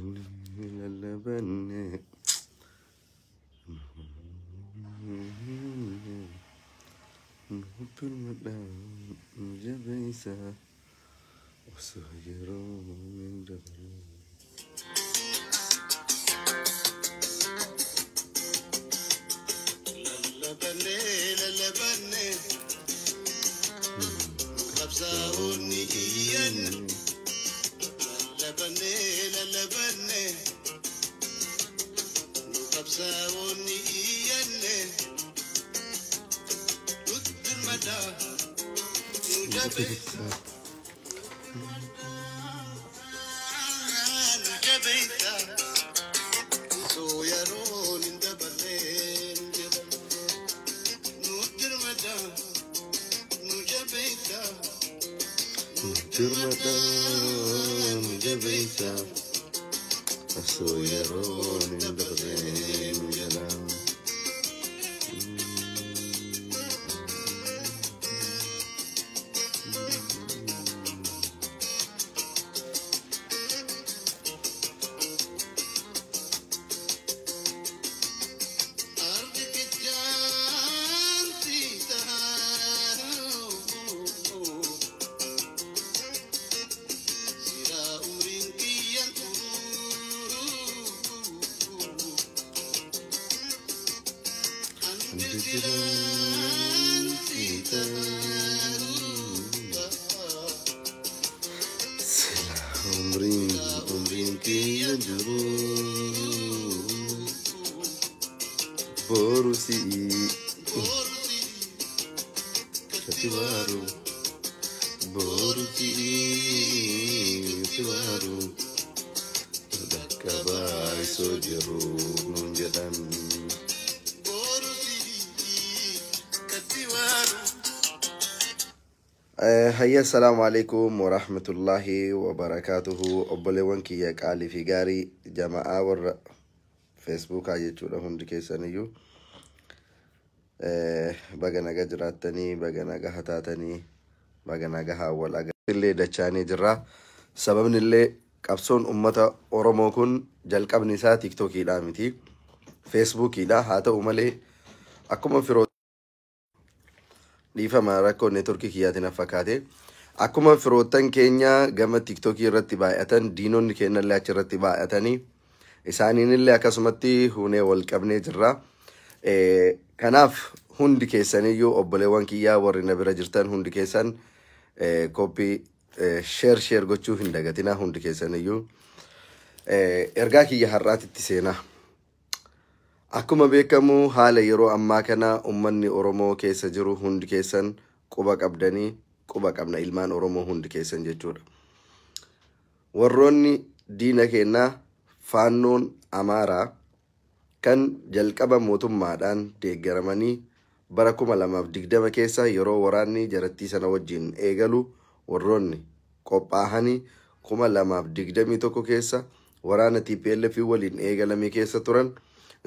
للبني نحب المدام جبيسة وسهيروا من جبل للبني خبزاوني إيان للبني خبزاوني إيان ود المدى جبيسة سويرون دبلين ود المدى جبيتا أسويرون دبلين جلام عمرين كي يجرو بورسي كتوارو بورسي كتوارو دكباي سوجرو نجدان هيا السلام عليكم ورحمة الله وبركاته أبلي كي يقالي في غاري جماعة ور فيسبوك أجيتشو لهم دكيسانيو بغناغا جراتني بغناغا هتاتني بغناغا هاول اللي دچاني جرا سبب اللي قبصون أمتا أورمو كن جلقب نساء تيك توكي دامتي فيسبوكي دا هاتا أمالي أكما فرو ديفا ما راكو نتوركي كياتنا فكاتي أكما فروتان كينيا غاما تيك توكي رتبايتان دينون كينا اللي رتبايتاني إسانين اللي أكاسمتي هوني والكبني جرا كناف هندي كيسانيو أبليوان كيا ورنا براجرتان هندي كيسان كوبي شير غوچو هندغتنا هندي كيسانيو إرغاكي يحرات التسينا akkuma beekamu haala yeroo ammaa kana ummanni Oromoo keessa jiru hundi keessan quba qabna ilmaan Oromoo hundi keessan jechuudha. Warroonni diina keenna faannoon Amaaraa kan jalqaba mootummaadhaan deeggaramanii bara 2020 keessa yeroo waraanni jarattii sana wajjin eegalu warroonni qophaa'anii 2021 keessa waraana TPLF waliin eegalamee keessa turan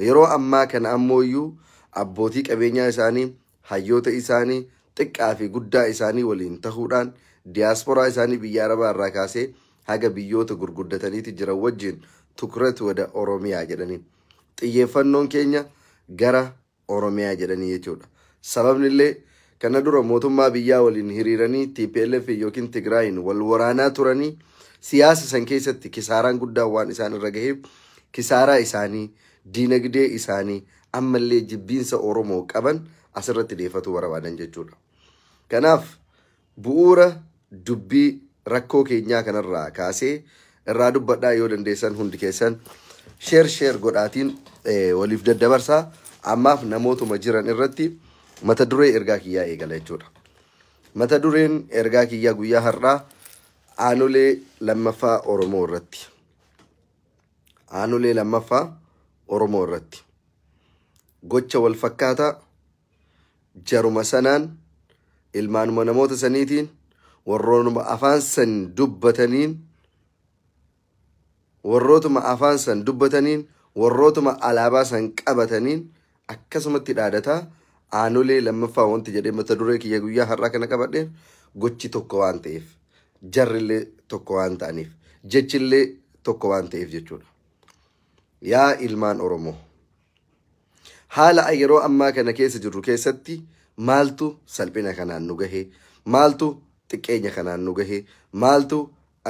yeroo ammaa kana ammoyyuu abbootii qabeenyaa isaanii hayyoota isaanii xiqqaa fi guddaa isaanii waliin tahuudhaan diaasporaa isaanii biyya Arabaa irraa kaasee haga biyyoota gurguddataniitti jiran wajjin tukurat wada Oromiyaa jedhanii xiyyeeffannoon keenya gara Oromiyaa jedhanii jechuudha. Sababni illee kana dura mootummaa biyyaa waliin hiriiranii TPLF yookiin Tigraayin wal waraanaa turanii siyaasa san keessatti kisaaraan guddaa waan isaan irra gaheef kisaaraa isaanii diinagdee isaanii ammallee jibbiinsa Oromoo qaban asirratti deeffatu barbaadan jechuudha. Kanaaf bu'uura dubbii rakkoo keenyaa kanarraa kaasee irraa dubbadhaa yoo dandeessan hundi keessan sheer godhaatiin waliif daddabarsaa ammaaf namootuma jiran irratti mata duree ergaa kiyyaa eegala jechuudha. Mata dureen ergaa kiyyaa guyyaa har'aa aanolee lammaffaa Oromoo irratti. Aanolee lammaffaa Oromoo irratti gocha wal fakkaataa jaruma sanaan ilmaanuma namoota saniitiin warrootuma afaan san dubbataniin warrootuma alaabaa san qabataniin akkasumatti dhaadataa aanolee lammaffaa wanti jedhee mata duree kiyya guyyaa har'aa kana qabadhe gochi tokko waan ta'eef jarrillee tokko waan ta'aniif jechillee tokko waan ta'eef jechuudha. Yaa ilmaan Oromoo, haala yeroo ammaa kana keessa jirru keessatti maaltu salphina kanaan nu gahe, maaltu xiqqeenya kanaan nu gahe, maaltu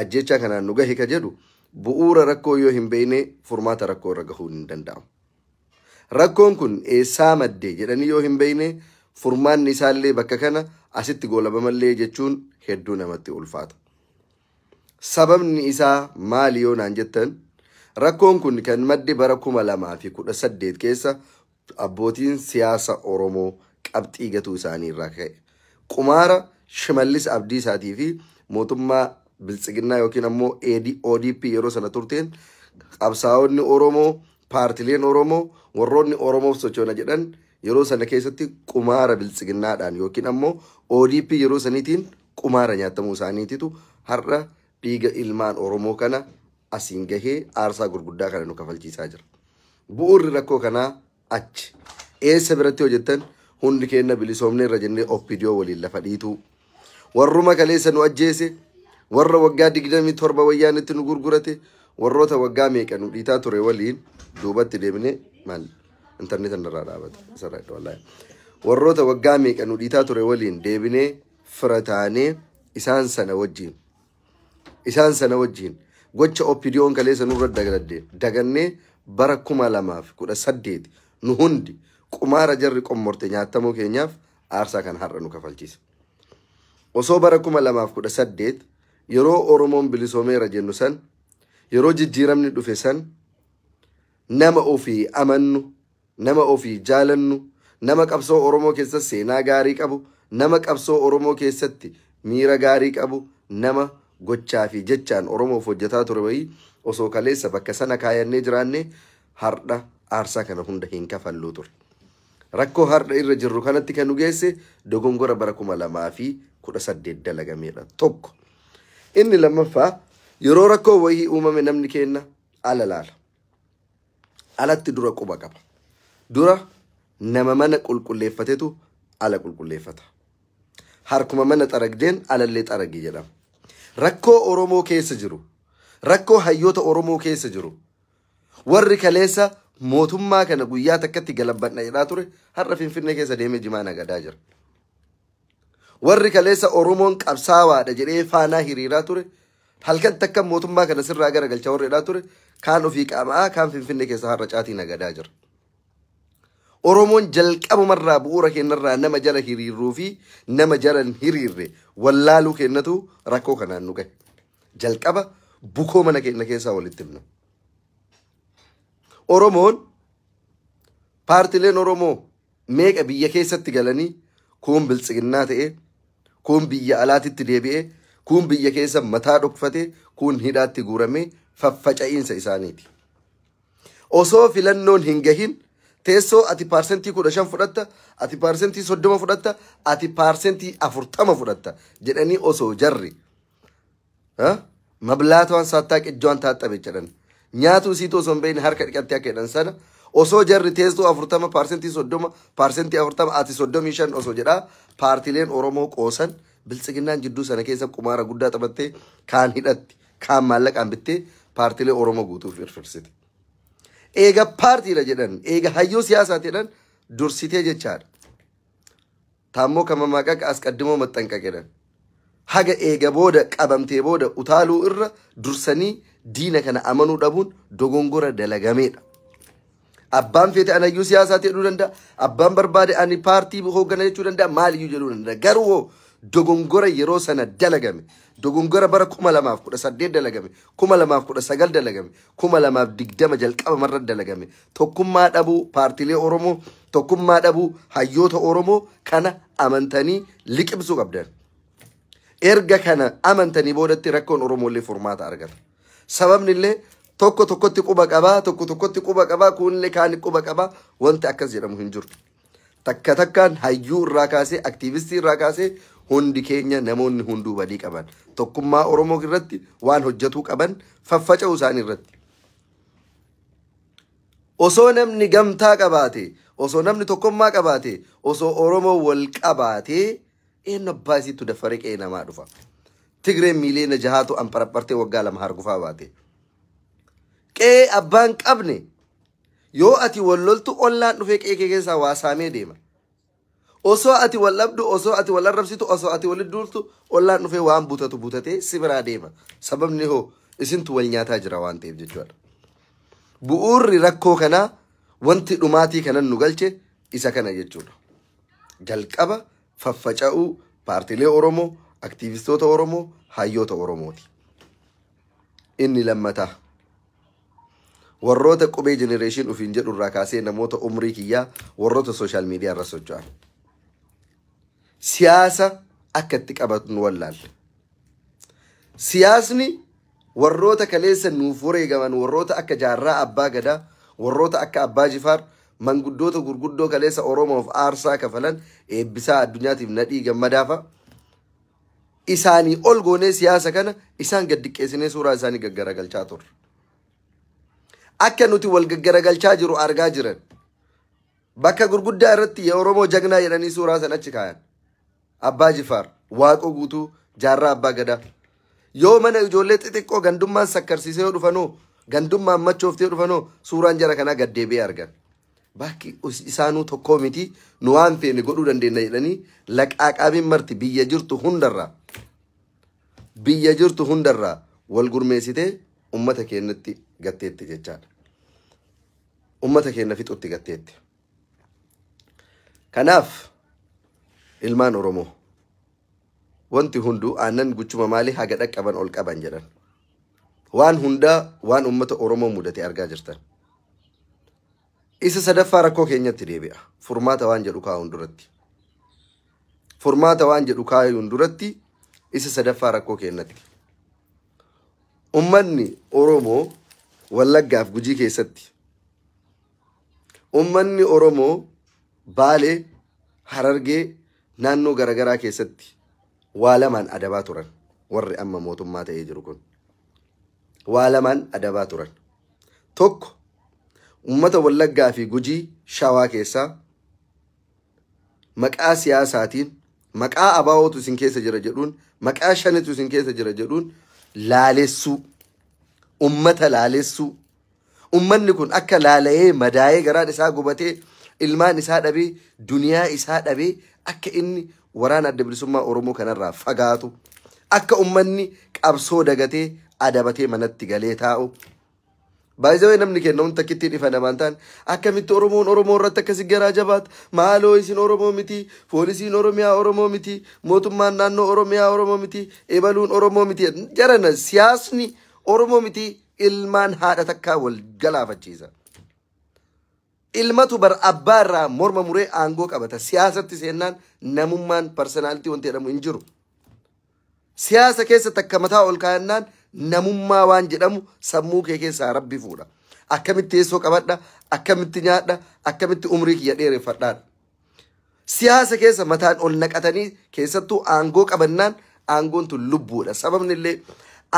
ajjecha kanaan nu gahe ka jedhu bu'uura rakkoo yoo hin beekne furmaata rakkoo irra gahuu hin danda'amu. Rakkoon kun eessaa madde jedhanii yoo hin beekne furmaanni isaallee bakka kana asitti goolabamallee jechuun hedduu namatti ulfaata. Sababni isaa maali yoo naan jettan, rakkoon kun kan madde bara 2018 keessa abbootiin siyaasa Oromoo qabxii gatuu isaanii irraa ka'e. Qumaara Shimallis Abdiisaatii fi mootummaa Biltsiginnaa yookiin ammoo ODP yeroo sana turteen qabsaa'onni Oromoo, paartileen Oromoo, warroonni Oromoof sochoona jedhan yeroo sana keessatti qumaara Biltsiginnaadhaan yookiin ammoo ODP yeroo saniitiin qumaara nyaatamuu isaaniititu har'a dhiiga ilmaan Oromoo kana asiin gahee aarsaa gurguddaa kana nu kafalchiisaa jira. Bu'uurri rakkoo kanaa achi. Eessa biratti hojjettan hundi keenya bilisoomne irra jennee oppidiyoo waliin lafa dhiituu. Warruma kaleessa nu ajjeese, warra waggaa 27 wayyaanitti nu gurgurate, warroota waggaa meeqa nu dhiitaa ture waliin duubatti deemne maal interneetan irraa dhaabata sarara wallahi. Warroota waggaa meeqa nu dhiitaa ture waliin deebinee firataanee isaan sana wajjin gocha oppidiyoon kaleessa nurra dagannee bara 2018 nu hundi qumaara jarri qommorte nyaatamuu keenyaaf aarsaa kan har'a nu kafalchiisa. Osoo bara 2018 yeroo Oromoon bilisoomeera jennu san, yeroo jijjiiramni dhufe san, nama ofii amannu, nama ofii jaalannu, nama qabsoo Oromoo keessatti seenaa gaarii qabu, nama qabsoo Oromoo keessatti miira gaarii qabu, nama gochaa fi jechaan Oromoof hojjetaa ture wayii osoo kaleessa bakka sana kaayannee jiraanne har'a aarsaa kana hunda hin kafalluu ture. Rakkoo har'a irra jirru kanatti kan nu geesse dogongora bara 2018 dalagameedha. Tokko. Inni lammaffaa yeroo rakkoo wayii uumame namni keenya ala laala. Alatti dura quba qaba. Dura nama mana qulqulleeffatetu ala qulqulleeffata. Harkuma mana xaragdeen alallee xaragi jedhama. Rakkoo Oromoo keessa jiru, rakkoo hayyoota Oromoo keessa jiru, warri kaleessa mootummaa kana guyyaa takkatti galabbadha jedhaa ture har'a Finfinnee keessa deemee jimaa nagadaa jira. Warri kaleessa Oromoon qabsaawaadha jedhee faanaa hiriiraa ture halkan takka mootummaa kana sirraa garagalcha warri jedhaa ture kaan ofii qaamaa kaan Finfinnee keessa har'a caatii nagadaa jira. Oromoon jalqabumarraa bu'uura kennarraa nama jara hiriirruu fi nama jaran hiriirre wallaaluu kennatu rakkoo kanaan nu gahe. Jalqaba bukoo mana keenya keessaa walitti himna. Oromoon paartileen Oromoo meeqa biyya keessatti galanii kuun Biltsiginnaa ta'e, kuun biyya alaatitti deebi'e, kuun biyya keessa mataa dhokfate, kuun hidhaatti guurame faffaca'iinsa isaaniiti. Osoo filannoon hin gahin teessoo ati parsentii 15 fudhatta, ati parsentii 30 fudhatta, ati parsentii 40 fudhatta jedhanii osoo jarri mablaataan saattaa qijjoon taaxabe jedhan nyaatu isiitu osoo hin beekne harka dhiqattee akka jedhan sana osoo jarri teessoo 40 parsentii 30 parsentii 40 ati 35 osoo jedhaa paartileen Oromoo qoosan Biltsiginnaan jidduu sana keessa qumaara guddaa taphattee kaan hidhatti kaan maallaqaan bittee paartilee Oromoo guutuuf firfirsite. Eega paartiidha jedhan, eega hayyuu siyaasaa jedhan dursitee jechaadha. Taammoo kama maqaa as qaddimoo maxxanqa jedhan. Haga eega booda qabamtee booda utaaluu irra dursanii diina kana amanuu dhabuun dogongora dalagameedha. Abbaan feete an hayyuu siyaasaa jedhuu danda'a. Abbaan barbaade ani paartii hooggana jechuu danda'a. Maaliyyuu jedhuu danda'a. Garuu dogongora yeroo sana dalagame. Dogongora bara 2018 dalagame, 2019 dalagame, 2020 jalqaba marra dalagame. Tokkummaa dhabuu paartilee Oromoo, tokkummaa dhabuu hayyoota Oromoo kana amantanii liqimsuu qabdan. Erga kana amantanii boodatti rakkoon Oromoolee furmaata argata. Sababni illee tokko tokkotti quba qabaa, tokko tokkotti quba qabaa, kuunillee kaan quba qabaa wanti akkas jedhamu hin jiru. Takka takkaan hayyuu irraa kaasee, aktiivistii irraa kaasee hundi keenya namoonni hunduu badii qaban. Tokkummaa Oromoo irratti waan hojjetuu qaban faffaca'uu isaanii irratti. Osoo namni gamtaa qabaate, osoo namni tokkummaa qabaate, osoo Oromoo wal qabaate, eenyu abbaa isiitu dafaree qe'ee namaa dhufa. Tigreen miiliyoona 6tu amparappartee waggaa 2 hargufaa baate. Qe'ee abbaan qabne yoo ati walloltu ollaan dhufee qe'ee kee keessaa waa saamee deema. Osoo ati wal dhabdu, osoo ati wal arrabsitu, osoo ati wal duultu ollaan dhufee waan butatee si biraa deema. Sababni hoo isintu wal nyaataa jira waan ta'eef jechuudha. Bu'uurri rakkoo kanaa wanti dhumaatii kanan nu galche isa kana jechuudha. Jalqaba faffaca'uu paartiilee Oromoo, aktiivistoota Oromoo, hayyoota Oromooti. Inni lammataa warroota qubee generation ufiin jedhu irraa kaasee namoota umrii kiyyaa warroota social media irra socho'an. Siyaasa akka itti qabatu wallaalle. Siyaasni warroota kaleessa nuuf wareegaman, warroota akka Jaarraa Abbaa Gadaa, warroota akka Abbaa Jifaar, manguddoota gurguddoo kaleessa Oromoof aarsaa kafalan, eebbisaa addunyaatiif nadhii gammadaafa. Isaanii ol goonee siyaasa kana isaan gad diqqeessinee suuraa isaanii gaggaragalchaa turre. Akka nuti wal gaggaragalchaa jiru argaa jiran. Bakka gurguddaa irratti Oromoo jagnaa jedhanii suuraa san achi kaayan. Abbaa Jifaar, Waaqoo Guutuu, Jaarraa Abbaa Gadaa. Yoo mana ijoollee xixiqqoo gandummaan sakkarsiisee yoo dhufanoo, gandummaan machooftee dhufanoo suuraan jara kanaa gad deebi'ee argan. Bakki isaanuu tokkoo miti nu waan feene godhuu dandeenya jedhanii laqaaqaabiin marti biyya jirtu hundarraa wal gurmeessitee ummata keenyatti gatteetti jechaadha. Ummata keenya fixutti gatteetti. Kanaaf ilmaan Oromoo wanti hunduu aannan guchuma maalii haga dhaqqaban ol qaban jedhan. Waan hundaa waan ummata Oromoo mudate argaa jirtan. Isa sadaffaa rakkoo keenyatti deebi'a. Furmaata waan jedhu kaa'uun duratti. Furmaata waan jedhu kaa'uun duratti isa sadaffaa rakkoo keenyatti. Ummanni Oromoo Wallaggaaf Gujii keessatti. Ummanni Oromoo Baalee, Harargee, naannoo garagaraa keessatti waa lamaan adabaa turan. Warri amma mootummaa ta'ee jiru kun. Waa lamaan adabaa turan. Tokko ummata Wallaggaa fi Gujii Shawaa keessaa maqaa siyaasaatiin, maqaa abaawootu isin keessa jira jedhuun, maqaa shanitu isin keessa jira jedhuun laalessuu, ummata laalessuu. Ummanni kun akka laala'ee madaa'ee garaan isaa gubatee ilmaan isaa dhabee duniyaa isaa dhabee akka inni waraana adda bilisummaa Oromoo kanarraa fagaatu, akka ummanni qabsoo dagatee adabatee manatti galee taa'u. Baay'ee namni kenna wanta kittiin ifa namaan ta'an akkamitti Oromoo irratti akkasi garaa jabaata. Maaloo isin Oromoo miti, poolisiin Oromiyaa Oromoo miti, mootummaan naannoo Oromiyaa Oromoo miti, ebaluun Oromoo miti. Jarana siyaasni Oromoo miti ilmaan haadha takkaa wal galaafachiisa. Ilmatu bar abbaa irraa morma muree aangoo qabata. Siyaasatti seennaan namummaan personality wanti jedhamu hin jiru. Siyaasa keessatti akka mataa ol kaayannaan namummaa waan jedhamu sammuu kee keessaa rabbi fuudha. Akkamitti teessoo qabadha, akkamitti nyaadha, akkamitti umrii kiyya dheereffadhaadha. Siyaasa keessa mataan ol naqatanii keessattuu aangoo qabannaan aangoon tun lubbuudha. Sababni illee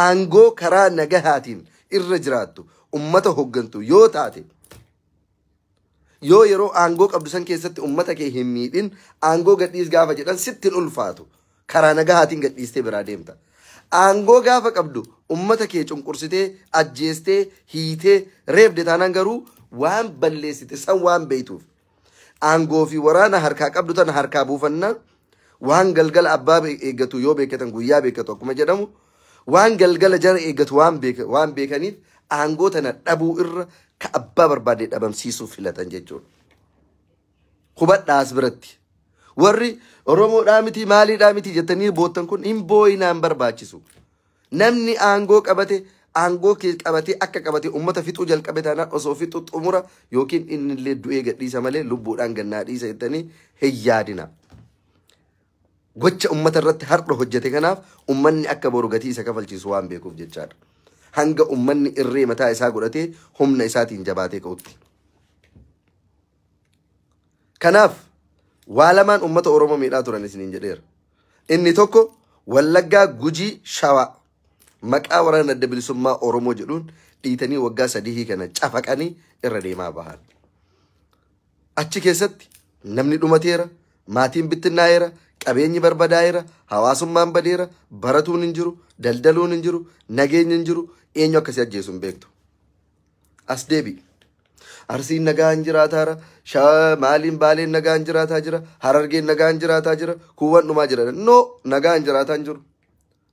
aangoo karaa nagahaatiin irra jiraattu ummata hoggantu yoo taate, yoo yeroo aangoo qabdu san keessatti ummata kee hin miidhin aangoo gadhiis gaafa jedhan sittin ulfaatu. Karaa nagahaatiin gadhiistee biraa deemta. Aangoo gaafa qabdu ummata kee cunqursitee, ajjeestee, hiitee, reebde taanaan garuu waan balleessite san waan beeytuuf. Aangoo fi waraana harkaa qabdu tana harkaa buufannaan waan galgala abbaa eeggatu yoo beekatan guyyaa beekatu akkuma jedhamu waan galgala jara eeggatu waan beekaniif aangoo tana dhabuu irra ka abbaa barbaade dhabamsiisuuf filatan jechuudha. Hubadhaas biratti warri Oromoodhaa miti maaliidhaa miti jettanii boottan kun hin booyinaan barbaachisu. Namni aangoo qabate aangoo kee qabate akka qabate ummata fixuu jalqabe taanaan osoo fixu xumura yookiin inni illee du'ee gadhiisa malee lubbuudhaan gannaa dhiisa jettanii hin yaadina. Gocha ummata irratti har'a hojjete kanaaf ummanni akka boru gatii isa kafalchiisu waan beekuuf jechaadha. Hanga ummanni irree mataa isaa godhatee humna isaatiin jabaatee ka'utti. Kanaaf waa lamaan ummata Oromoo miidhaa turan isiniin jedheera. Inni tokko Wallaggaa, Gujii, Shawaa maqaa waraana adda bilisummaa Oromoo jedhuun dhiitanii waggaa 3 kana cafaqanii irra deemaa bahan. Achi keessatti namni dhumateera, maatiin bittinnaa'eera, qabeenyi barbadaa'eera, hawaasummaan badeera, baratuun hin jiru, daldaluun hin jiru, nageenyi hin jiru, eenyu akkasii ajjeesu hin beektu. asdeebi. Arsiin nagaan jiraataa jira, maaliin baaleen nagaan jiraataa jira, harargeen nagaan jiraataa jira, kuuwwan dhumaa jira. No, nagaan jiraataa hin jiru.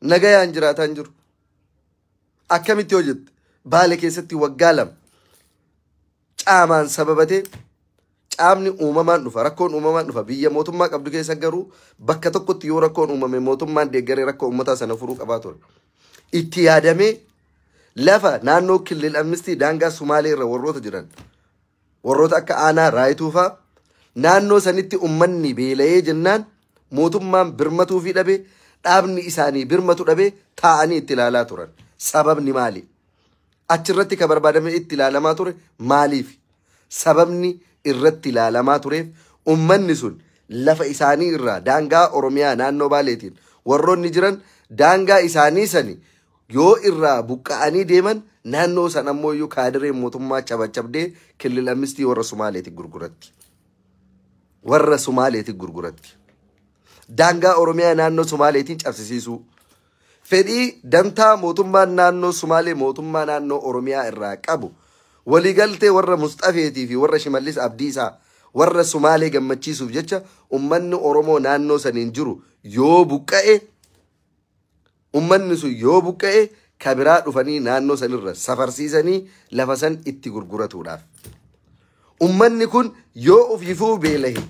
Nagayaan jiraataa hin jiru. Akkamitti yoo jette Baalee keessatti waggaa lama caamaan sababatee caamni uumamaan dhufa, rakkoon uumamaan dhufa. Biyya mootummaa qabdu keessa garuu bakka tokkotti yoo rakkoon uumame mootummaan deeggaree rakkoo uummataa sana furuu qabaa ture. Itti yaadamee lafa naannoo Kilil Amnistii daangaa Sumaalee irra warroota jiran, warroota akka aanaa Raayituu fa'aa naannoo sanitti uummanni beela'ee jennaan mootummaan birmatuu fi dhabee dhaabni isaanii birmatu dhabee taa'anii itti ilaalaa turan. Sababni maali? Achirratti ka barbaadame itti ilaalamaa ture maaliif? Sababni irratti ilaalamaa tureef uummanni sun lafa isaanii irraa daangaa Oromiyaa naannoo Baaleetiin warroonni jiran daangaa isaanii sani yoo irraa buqqa'anii deeman naannoo san ammoo iyyuu kaadireen mootummaa cabacabdee Kilil Amnistii warra Sumaaleetti gurguratti. Warra Sumaaleetti gurguratti. Daangaa Oromiyaa naannoo Sumaaleetiin cabsisiisuu. Fedhii dantaa mootummaan naannoo Sumaalee mootummaa naannoo Oromiyaa irraa qabu waliigaltee warra Mustafeetii fi warra Shimallis Abdiisaa warra Sumaalee gammachiisuuf jecha ummanni Oromoo naannoo saniin jiru yoo buqqa'e ummanni sun yoo buqqa'e kabiraa dhufanii naannoo sanirra safarsiisanii lafa san itti gurguratuudhaaf. Ummanni kun yoo ofifuu beelahe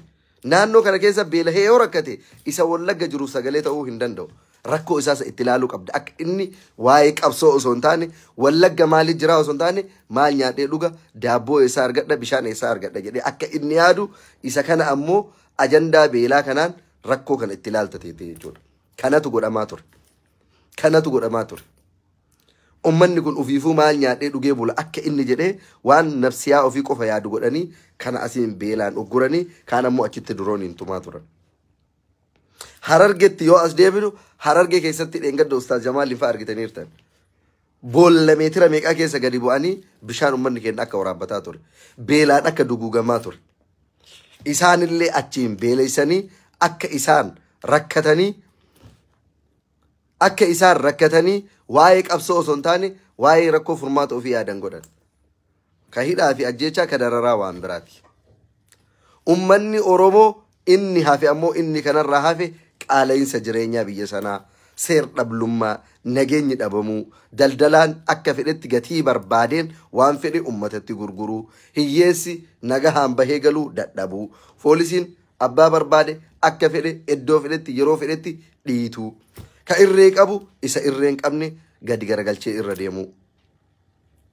naannoo kana keessa beelahee yoo rakkate isa Wallagga jiru sagalee ta'uu hin danda'u. Rakkoo isaas itti ilaaluu qabda. Akka inni waa'ee qabsoo osoo hin taane Wallagga maaliif jira osoo hin taane maal nyaadhee dhuga daabboo isaa argadha bishaan isaa argadha jedhee akka inni yaadu isa kana ammoo ajandaa beelaa kanaan rakkoo kana itti ilaaltatee jechuudha. Kanatu godhamaa ture. Kanatu godhamaa ture. Ummanni kun ufiifuu maal nyaadhee dhugee bula akka inni jedhee waan nafsiyaa ofii qofa yaadu godhanii kana asiin beelaan ugguranii kaan ammoo achitti durooniin tumaa turan. Harargeetti yoo as deebinu Harargee keessatti dheengadda Ustaaz Jamaal Faa argitaniirtan. Boolla meetira meeqaa keessa gadi bu'anii bishaan ummanni keenya akka waraabbataa ture. Beelaan akka duguugamaa ture. Isaanillee achiin beeleessanii akka isaan rakkatanii waa'ee qabsoo osoo hin taane waa'ee rakkoo furmaata ofii yaadan godhan. Ka hidhaa fi ajjeechaa ka dararaa waan biraati. Ummanni Oromoo inni hafe ammoo inni kanarraa hafe qaala'insa jireenyaa biyya sanaa, seer dhablummaa, nageenyi dhabamuu, daldalaan akka fedhetti gatii barbaadeen waan fedhe ummatatti gurguruu, hiyyeessi nagahaan bahee galuu dadhabuu, poolisiin abbaa barbaade akka fedhe iddoo fedhetti yeroo fedhetti dhiituu, ka irree qabu isa irree hin qabne gadi garagalchee irra deemuu.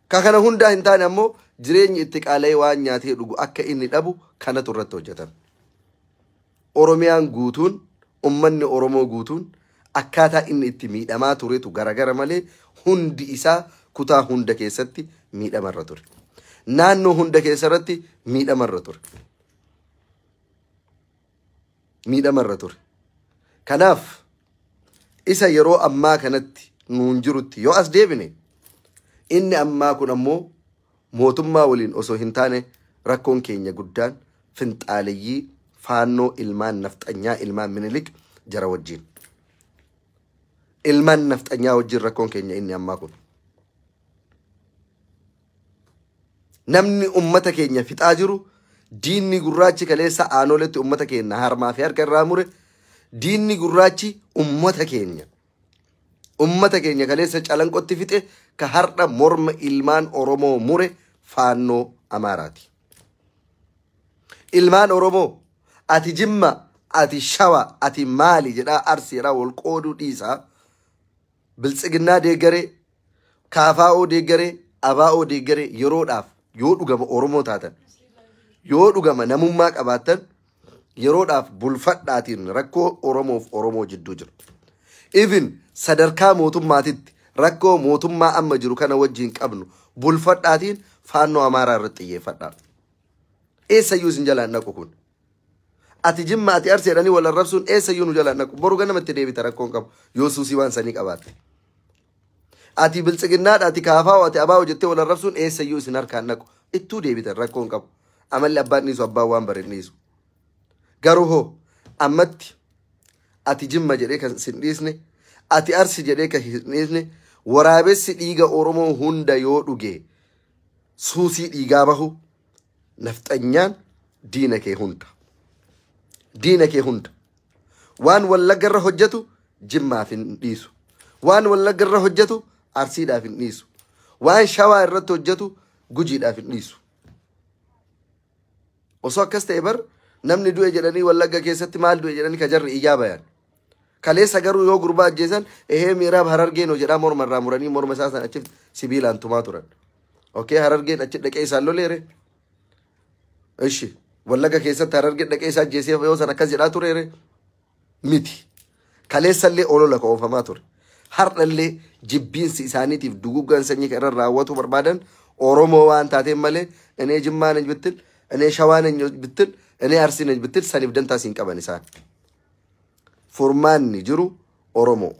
Ka kana hundaa hin taane ammoo jireenyi itti qaala'ee waan nyaatee dhugu akka inni dhabu kanatu irratti hojjetan. Oromiyaan guutuun ummanni Oromoo guutuun akkaataa inni itti miidhamaa turetu garagara malee hundi isaa kutaa hunda keessatti miidhamarra ture. Naannoo hunda keessatti miidhamarra ture. Miidhamarra ture. Kanaaf isa yeroo ammaa kanatti nuun jirutti yoo as deebine inni ammaa kun ammoo mootummaa waliin osoo hin taane rakkoon keenya guddaan finxaaleyyii faannoo ilmaan nafxanyaa ilmaan Minilik jara wajjin. Ilmaan nafxanyaa wajjin rakkoon keenya inni ammaa kun. Namni ummata keenya fixaa jiru diinni gurraachi kaleessa aanoletti ummata keenya harmaa fi harka irraa mure diinni gurraachi ummata keenya kaleessa calanqotti fixe ka har'a morma ilmaan Oromoo mure faannoo Amaaraati. Ilmaan Oromoo ati Jimma, ati Shawa, ati maali jedhaa Arsiidhaa wal qooduu dhiisaa biltsiginnaa deeggaree, kaafaa'oo deeggaree, abaa'oo deeggaree yeroodhaaf yoo dhugama Oromoo taatan, yoo dhugama namummaa qabaatan yeroodhaaf bulfadhaatiin rakkoo Oromoof Oromoo jidduu jiru. Even sadarkaa mootummaatitti rakkoo mootummaa amma jiru kana wajjin qabnu bulfadhaatiin faannoo Amaaraa irratti xiyyeeffadhaa. Eessayyuu isin jalaan naqu kun. Ati Jimma ati Arsii jedhanii wal arrabsuun eessayyuu nu jalaan naqu. Boru ganamatti deebita rakkoon qabu yoo suusii waan sanii qabaatte. Ati biltsiginnaadha ati kaafaa'oo ati abaa'oo jettee wal arrabsuun eessayyuu isin harkaan naqu. Ittuu deebita rakkoon qabu. Amalli abbaan dhiisu abbaan waan bare dhiisu. Garuu hoo ammatti ati Jimma jedhee kan sin dhiisne ati Arsii jedhee kan hin dhiisne waraabessi dhiiga Oromoo hunda yoo dhuge suusii dhiigaa bahu nafxanyaan diina kee hunda. Diina kee hunda. Waan Wallagga irra hojjetu Jimmaaf hin dhiisu. Waan Wallagga irra hojjetu Arsiidhaaf hin dhiisu. Waan Shawaa irratti hojjetu Gujiidhaaf hin dhiisu. Osoo akkas ta'e bar namni du'e jedhanii Wallagga keessatti maal du'e jedhanii ka jarri iyyaa bayan. Kaleessa garuu yoo gurbaa ajjeesan Miraab Harargeen jedhaa morma irraa muranii morma isaa sana achitti sibiilaan tumaa turan. Okay, Harargeen achi dhaqee isaan loleere. Ishi Wallagga keessatti Harargeen dhaqee isaa ajjeesee yoo san akkas jedhaa tureere miti. Kaleessa illee olola ka oofamaa ture. Har'allee jibbiinsi isaaniitiif duguggaan sanyii kan irra raawwatu barbaadan Oromoo waan taateen malee inni Jimmaan hin bittil, inni Shawaan hin bittil, inni Arsiin hin bittil saniif dantaa siin qaban isaan. Furmaanni jiru Oromoo.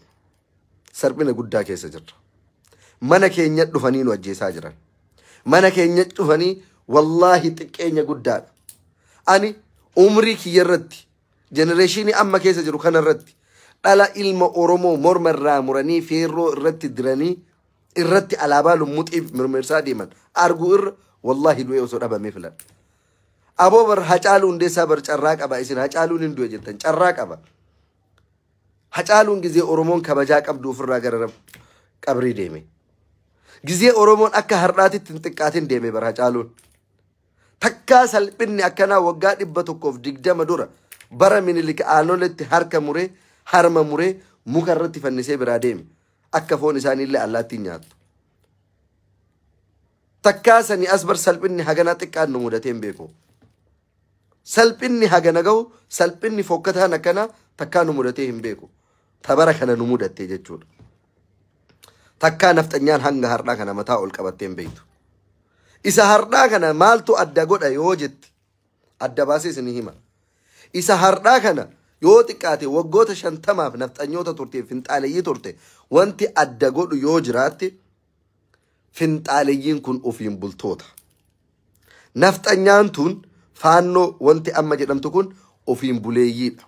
Sarphina guddaa keessa jirra. Mana keenya dhufanii nu ajjeesaa jiran. Mana keenya dhufanii wallaahi xiqqeenya guddaadha. Ani umrii kiyya irratti jenereeshinii amma keessa jiru kana irratti dhala ilma Oromoo morma irraa muranii feerroo irratti diranii irratti alaabaa lummuxiif mirmirsaa deeman arguu irra wallaahi du'ee osoo dhabamee filan. Aboo bar Hacaaluu Hundeessaa bar carraa qaba isin Hacaaluun hin du'e jettan carraa qaba. Hacaaluun gizee Oromoon kabajaa qabdu ofirraa gara qabrii deeme. Gizee Oromoon akka har'aatitti hin xiqqaatin deeme bar Hacaaluun. Takkaa salphinni akkanaa waggaa 120 dura bara Minilik aanoletti harka muree harma muree muka irratti fannisee biraa deeme. Akka foon isaaniillee allaattiin nyaattu. Takkaa sanii as bar salphinni hagana xiqqaan nu mudateen beeku. Salphinni hagana gahu salphinni fokkataan akkana takkaa nu mudatee hin beeku. Tabara kana nu mudattee jechuudha. Takkaa nafxanyaan hanga har'aa kana mataa ol qabattee hin beektu. Isa har'aa kana maaltu adda godha yoo jetti adda baasee isinii hima. Isa har'aa kana yoo xiqqaate waggoota 50 nafxanyoota turte finxaaleeyyii turte wanti adda godhu yoo jiraatte finxaaleeyyiin kun ofiin bultoota. Nafxanyaan tun faannoo wanti amma jedhamtu kun ofiin buleeyyiidha.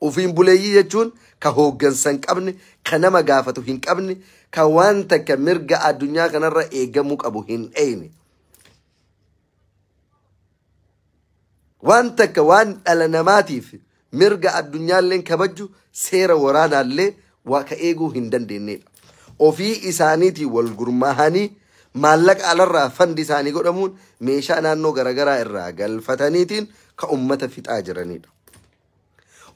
Ofiin buleeyyii jechuun ka hooggansa hin qabne, ka nama gaafatu hin qabne, ka waan takka mirga addunyaa kanarra eegamuu qabu hin eeyne. Waan takka waan dhala namaatiif mirga addunyaalleen kabajju seera waraanaallee waa ka eeguu hin dandeenyedha. Ofii isaaniitii wal gurmaahanii maallaqa alarraa fandi isaanii godhamuun meeshaa naannoo garagaraa irraa galfataniitiin ka ummata fixaa jiranidha.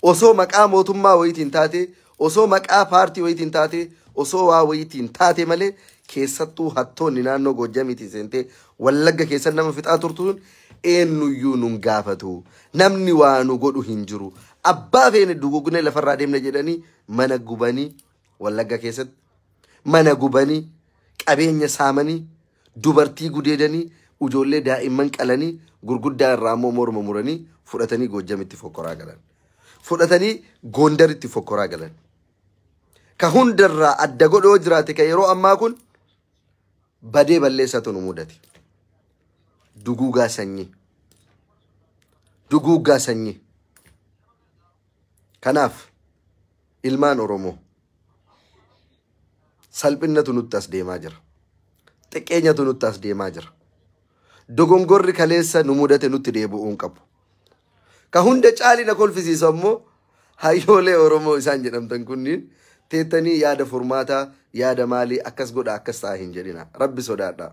Osoo maqaa mootummaa wayitiin taate, osoo maqaa paartii wayitiin taate, osoo waa wayitiin taate malee keessattuu hattoonni naannoo Goojjamiitiin seentee Wallagga keessa nama fixaa turtuun eenyuyyuu nun gaafatu. Namni waa nu godhu hin jiru. Abbaa feene dugugnee lafarraa deemna jedhanii mana gubanii Wallagga keessatti mana gubanii qabeenya saamanii dubartii gudeedanii ijoollee daa'imman qalanii gurguddaa irraa immoo morma muranii fudhatanii Goojjamitti fokkoraa galan. Fudhatanii Gondaritti fokkoraa galan. Ka hundarraa adda godhoo jiraate ka yeroo ammaa kun badee balleessatu nu mudate. Duguugaa sanyii. Duguugaa sanyii. Kanaaf ilmaan Oromoo salphinnatu nutti as deemaa jira. Xiqqeenyatu nutti as deemaa jira. Dogongorri kaleessa nu mudate nutti deebi'uu hin qabu. Ka hunda caalina kolfisiisu ammoo hayyoolee Oromoo isaan jedhamtan kunniin teettanii yaada furmaataa yaada maalii akkas godha akkas ta'a hin jedhina. Rabbi sodaadha.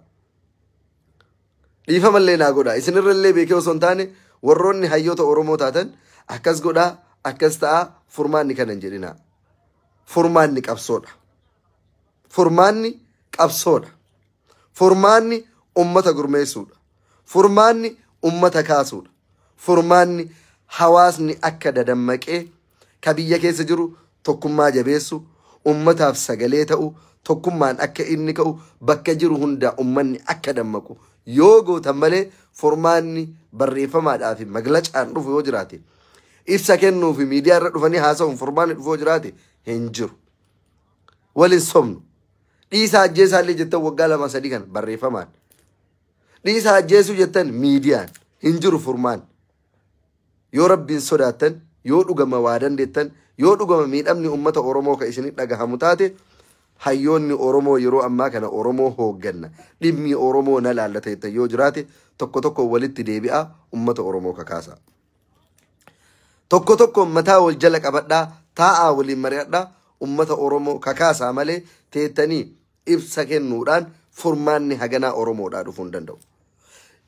Dhiifamallee naa godha. Isinirrallee beekee osoo hin taane warroonni hayyoota Oromoo taatan akkas godha akkas ta'a furmaanni kana hin jedhina. Furmaanni qabsoodha. Furmaanni qabsoodha. Furmaanni ummata gurmeessuudha. Furmaanni ummata kaasuudha. Furmaanni hawaasni akka dadammaqee ka biyya keessa jiru tokkummaa jabeessu ummataaf sagalee ta'u tokkummaan akka inni ka'u bakka jiru hunda ummanni akka dammaqu yoo gootan malee furmaanni barreeffamaadhaa fi maglacaan dhufu yoo jiraate ibsa kennuu fi miidiyaa irra dhufanii haasa'uun furmaanni dhufu yoo jiraate hin jiru. Waliin somnu dhiisa ajjeesaallee jettan waggaa 2-3 kan barreeffamaan dhiisa ajjeesuu jettan miidiyaan hin jiru furmaan. Yoo rabbiin sodaattan yoo dhugama waa dandeettan yoo dhugama miidhamni ummata Oromoo ka isinii dhagahamu taate hayyoonni Oromoo yeroo ammaa kana Oromoo hoogganna dhimmi Oromoo na laallate yoo jiraate tokko walitti deebi'a ummata Oromoo kakaasa. Tokko mataa wal jala qabadhaa taa'aa waliin mari'adhaa ummata Oromoo kakaasa malee teettanii ibsa kennuudhaan furmaanni haganaa Oromoodhaa dhufuu hin danda'u.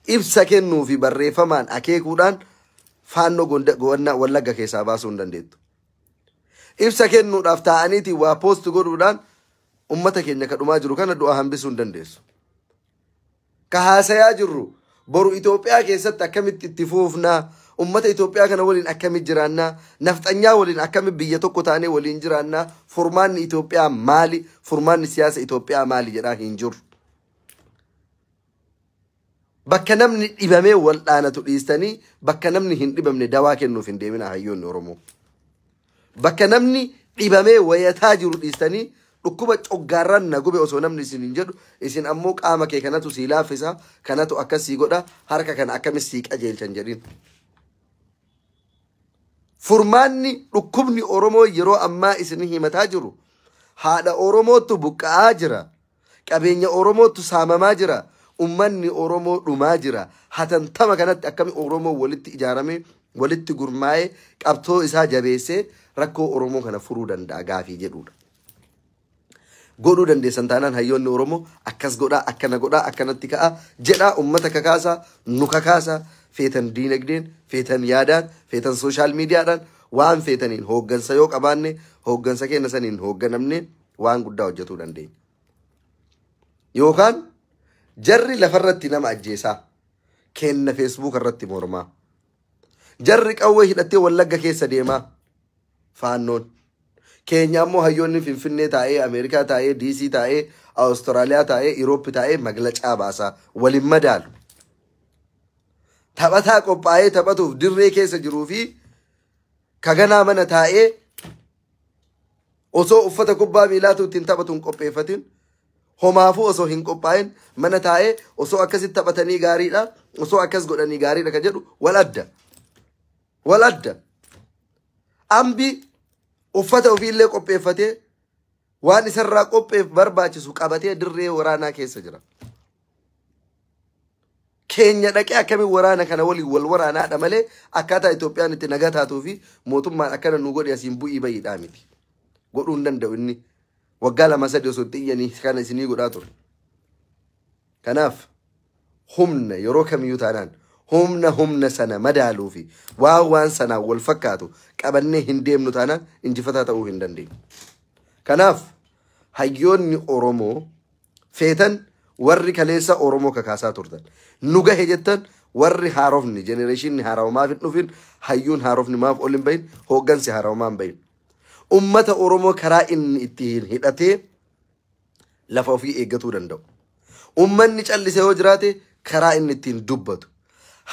Ibsa kennuu fi barreeffamaan akeekuudhaan faannoo goonnaa Wallagga keessaa baasuu hin dandeettu. Ibsa kennuudhaaf taa'aniiti waa poost godhuudhaan ummata keenya kadhumaa jiru kana du'a hambisuu hin dandeessu. Ka haasayaa jirru boru Itoophiyaa keessatti akkamitti itti fuufnaa ummata Itoophiyaa kana waliin akkamitti jiraannaa nafxanyaa waliin akkamitti biyya tokko taanee waliin jiraannaa furmaanni Itoophiyaa maali furmaanni siyaasa Itoophiyaa maali jedhaa hin jiru. Bakka namni dhibamee wal dhaanatu dhiistanii bakka namni hin dhibamne dawaa kennuuf hin deemina hayyoonni Oromoo. Bakka namni dhibamee wayataa jiru dhiistanii dhukkuba coggaarraan na gube osoo namni isin hin jedhu isin ammoo qaama kee kanatu sii laaffisa kanatu akkasii godha harka kana akkamis sii qajeelchan jedhin. Furmaanni dhukkubni Oromoo yeroo ammaa isin himataa jiru haadha Oromootu buqqa'aa jira qabeenya Oromootu saamamaa jira ummanni Oromoo dhumaa jira hatantama kanatti akkami Oromoo walitti ijaaramee walitti gurmaa'ee qabsoo isaa jabeessee rakkoo Oromoo kana furuu danda'a gaafii jedhudha. Godhuu dandeessan taanaan hayyoonni Oromoo akkas godhaa akkana godhaa akkanatti ka'a jedhaa ummata kakaasa nu kakaasa feetan diinagdeen feetan yaadaan feetan sooshaal miidiyaadhaan waan feetaniin hooggansa yoo qabaanne hooggansa keenya saniin hoogganamne waan guddaa hojjetuu dandeenya. Yookaan jarri lafarratti nama ajjeesaa kenna Facebook irratti mormaa jarri qawwee hidhattee Wallagga keessa deemaa faannoon keenya ammoo hayyoonni Finfinnee taa'ee Ameerikaa taa'ee DC taa'ee Awustiraaliyaa taa'ee Iroopi taa'ee maglacaa baasaa waliin madaalu taphataa qophaa'ee taphatuuf dirree keessa jiruu fi kaganaa mana taa'ee osoo uffata kubbaa miilaatu ittiin taphatuun qopheeffatin homaafuu osoo hin qophaa'in mana taa'ee osoo akkasitti taphatanii gaariidha osoo akkas godhanii gaariidha ka jedhu wal adda ambi uffata ofiillee qopheeffatee waan isarraa qopheef barbaachisu qabatee dirree waraanaa keessa jira. Keenya dhaqee akkamiin waraana kana waliin wal waraanaadha malee akkaataa Itoophiyaan itti nagaa taatuu fi mootummaan akkana nu godhe asiin bu'ii bayiidhaa miti. Godhuu hin danda'u inni waggaa 2-3 osoo xiyyanii kana isinii godhaa ture. Kanaaf humna yeroo kamiyyuu taanaan humna sana madaaluu fi waan sanaan wal fakkaatu qabannee hin deemnu taanaan injifataa ta'uu hin dandeenyu. Kanaaf hayyoonni Oromoo feetan warri kaleessa Oromoo kakaasaa turtan nu gahe jettan warri haarofni jenereeshinni haarawamaa hin dhufin hayyuun haarofni maaf ol hin bahin hooggansi haarawamaa hin bahin ummata Oromoo karaa inni ittiin hidhatee lafa ofii eeggatuu danda'u. Ummanni callisee yoo jiraate karaa inni ittiin dubbatu.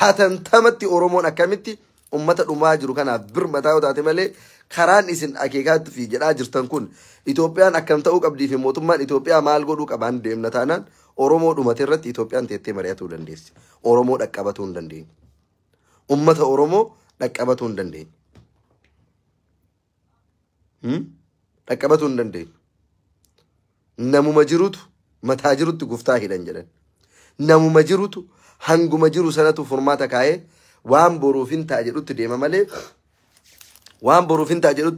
Hatantamatti Oromoon akkamitti ummata dhumaa jiru kanaaf birmataa yoo taate malee karaan isin akeekaatti fi jedhaa jirtan kun Itoophiyaan akkam ta'uu qabdii fi mootummaan Itoophiyaa maal godhuu qabaan deemna taanaan Oromoo dhumate irratti Itoophiyaan teettee mari'atuu dandeessi. Oromoo dhaqqabatuu hin dandeenye. Ummata Oromoo dhaqqabatuu hin dandeenye. Dhaqqabatuu hin dandeenye. Namuma jirutu mataa jirutti guftaa hidhan jedhan. Namuma jirutu hanguma jiru sanatu furmaata kaa'ee waan boruuf hin ta'a jedhutti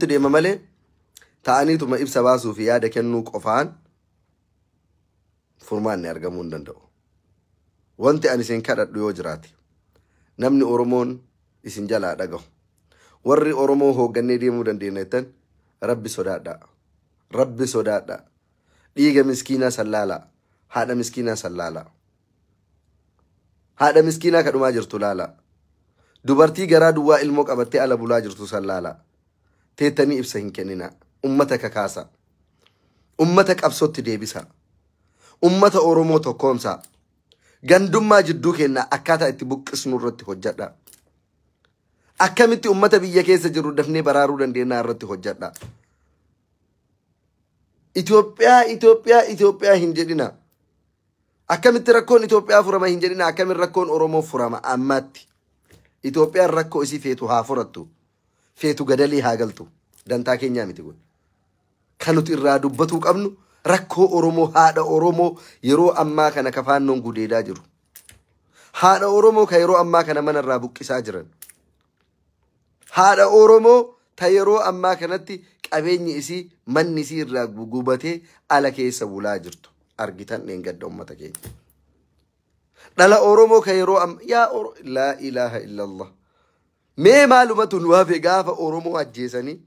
deema malee ta'aniituma ibsa baasuu fi yaada kennuu qofaan furmaanni argamuu hin danda'u. Wanti ani isin kadhadhu yoo jiraate namni Oromoon isin jalaa dhagahu warri Oromoo hooggannee deemuu dandeenya jettan Rabbi sodaadhaa dhiiga miskiinaa sallaalaa haadha miskiinaa sallaalaa haadha miskiinaa kadhumaa jirtu laalaa dubartii garaa duwwaa ilmoo qabattee ala bulaa jirtu sallaalaa teettanii ibsa hin kenninaa ummata kakaasa ummata qabsootti deebisa ummata Oromoo tokkoomsaa gandummaa jidduu kennaa akkaataa itti buqqisnu irratti hojjedha. Akkamitti ummata biyya keessa jiru dafnee baraaruu dandeenya irratti hojjedha. Itoophiyaa hin jedhina. Akkamitti rakkoon Itoophiyaa furama hin jedhina akkamitti rakkoon Oromoo furama ammatti. Itoophiyaan rakkoo isii feetu haa furattu. Feetu gadalii haa galtu. Dantaa keenyaa miti kun. Kan nuti irraa dubbatuu qabnu rakkoo Oromoo haadha Oromoo yeroo ammaa kana kafaannoon gudeedaa jiru. Haadha Oromoo ka yeroo ammaa kana manarraa buqqisaa jiran. Haadha Oromoo ta yeroo ammaa kanatti qabeenyi isii manni isii irraa gubatee ala keessa bulaa jirtu. Argitan dheengadda ummata keenya. Dhala Oromoo ka yeroo laa ilaaha illallah. Mee maalumatu nu hafe gaafa Oromoo ajjeesanii